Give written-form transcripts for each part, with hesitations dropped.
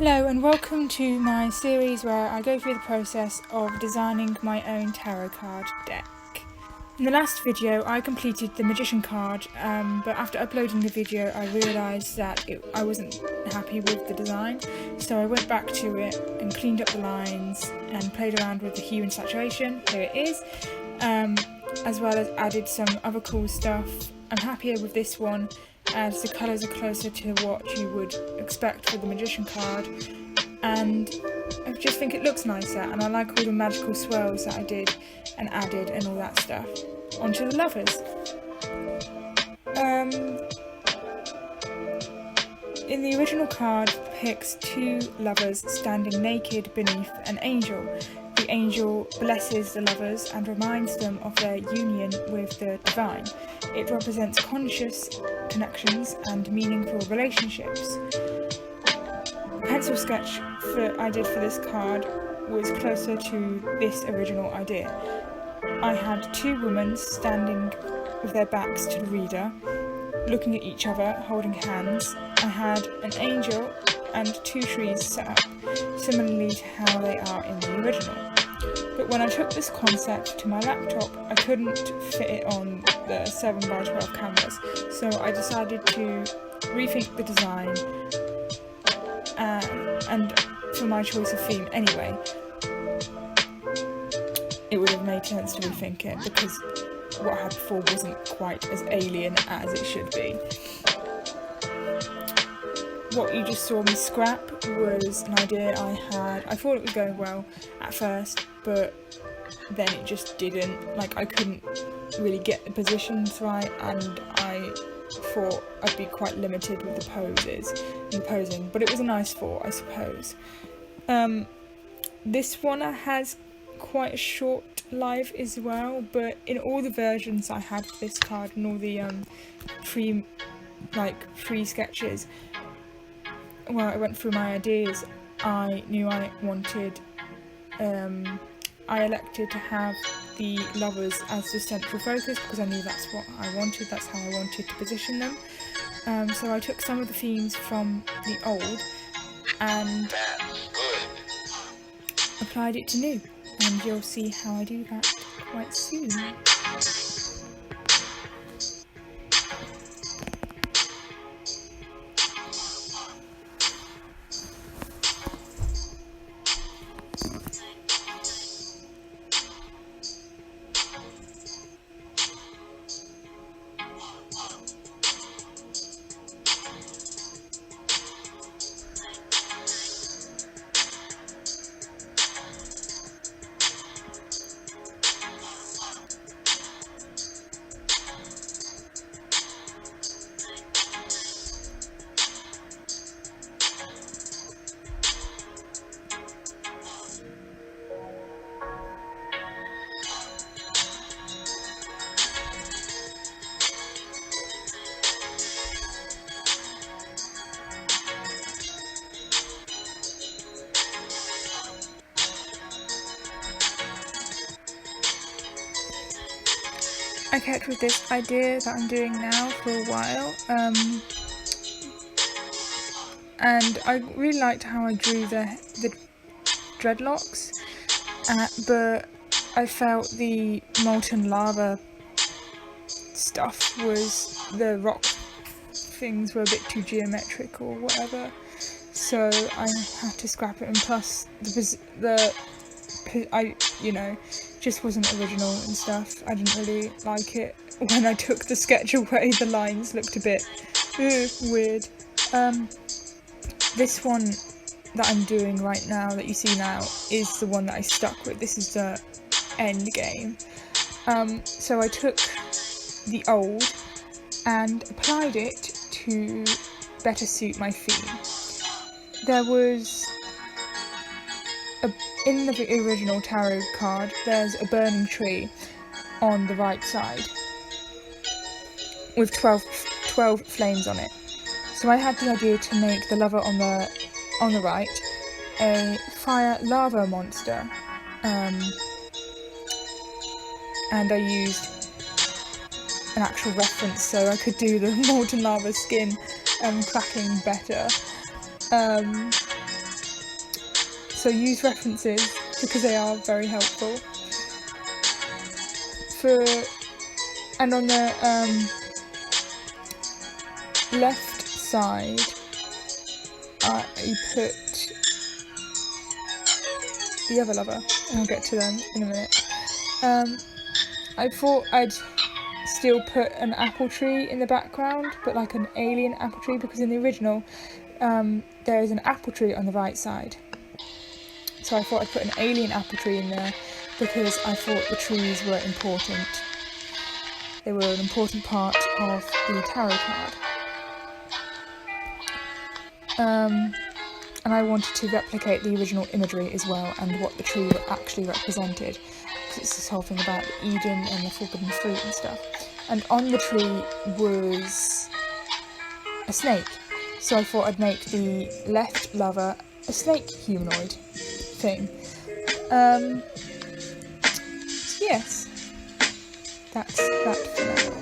Hello and welcome to my series where I go through the process of designing my own tarot card deck. In the last video I completed the magician card, but after uploading the video I realised that I wasn't happy with the design, so I went back to it and cleaned up the lines and played around with the hue and saturation. Here it is, as well as added some other cool stuff. I'm happier with this one as the colours are closer to what you would expect for the magician card, and I just think it looks nicer, and I like all the magical swirls that I did and added and all that stuff. Onto the lovers. In the original card depicts two lovers standing naked beneath an angel. The angel blesses the lovers and reminds them of their union with the divine. It represents conscious connections and meaningful relationships. The pencil sketch I did for this card was closer to this original idea. I had two women standing with their backs to the reader, looking at each other, holding hands. I had an angel and two trees set up, similarly to how they are in the original. But when I took this concept to my laptop, I couldn't fit it on the 7x12 canvas, so I decided to rethink the design and for my choice of theme anyway. It would have made sense to rethink it because what I had before wasn't quite as alien as it should be. What you just saw me scrap was an idea I had. I thought it was going well at first, but then it just didn't. I couldn't really get the positions right, and I thought I'd be quite limited with the poses and the posing, but it was a nice thought, I suppose. This one has quite a short life as well, but in all the versions I had for this card and all the free sketches, well, I went through my ideas. I knew I wanted, I elected to have the lovers as the central focus because I knew that's what I wanted, that's how I wanted to position them. So I took some of the themes from the old and applied it to new, and you'll see how I do that quite soon. I kept with this idea that I'm doing now for a while, and I really liked how I drew the dreadlocks, but I felt the molten lava stuff the rock things were a bit too geometric or whatever, so I had to scrap it, and plus just wasn't original and stuff. I didn't really like it. When I took the sketch away, the lines looked a bit weird. This one that I'm doing right now, that you see now, is the one that I stuck with. This is the end game. So I took the old and applied it to better suit my theme. There was in the original tarot card, there's a burning tree on the right side with 12 flames on it. So I had the idea to make the lover on the right a fire lava monster, and I used an actual reference so I could do the molten lava skin cracking better. So use references because they are very helpful. And on the left side, I put the other lover, and I'll get to them in a minute. I thought I'd still put an apple tree in the background, but like an alien apple tree, because in the original there is an apple tree on the right side. So I thought I'd put an alien apple tree in there because I thought the trees were important. They were an important part of the tarot card. And I wanted to replicate the original imagery as well, and what the tree actually represented, because it's this whole thing about Eden and the forbidden fruit and stuff. And on the tree was a snake, so I thought I'd make the left lover a snake humanoid thing. So yes, that's that for now.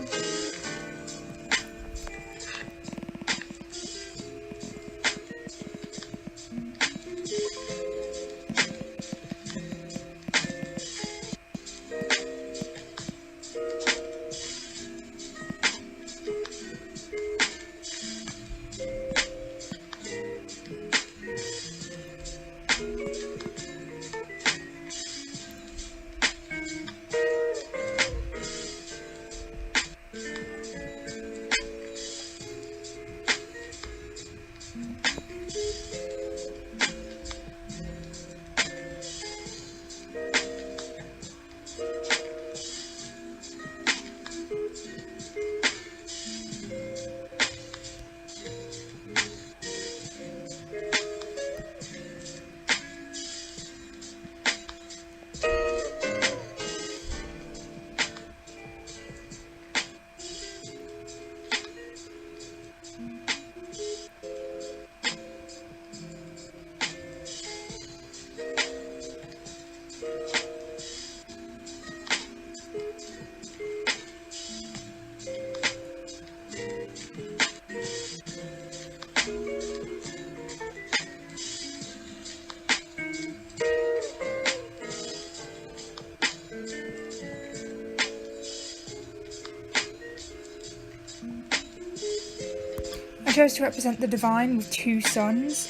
I chose to represent the divine with two suns,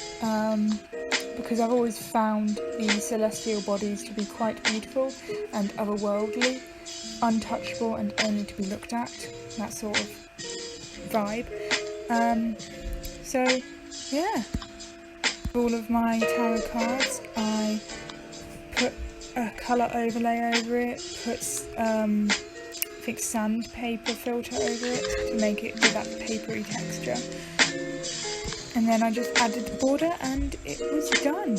because I've always found the celestial bodies to be quite beautiful and otherworldly, untouchable and only to be looked at, that sort of vibe. So yeah, all of my tarot cards, I put a colour overlay over it, put I think sandpaper filter over it to make it with that papery texture, and then I just added the border and it was done.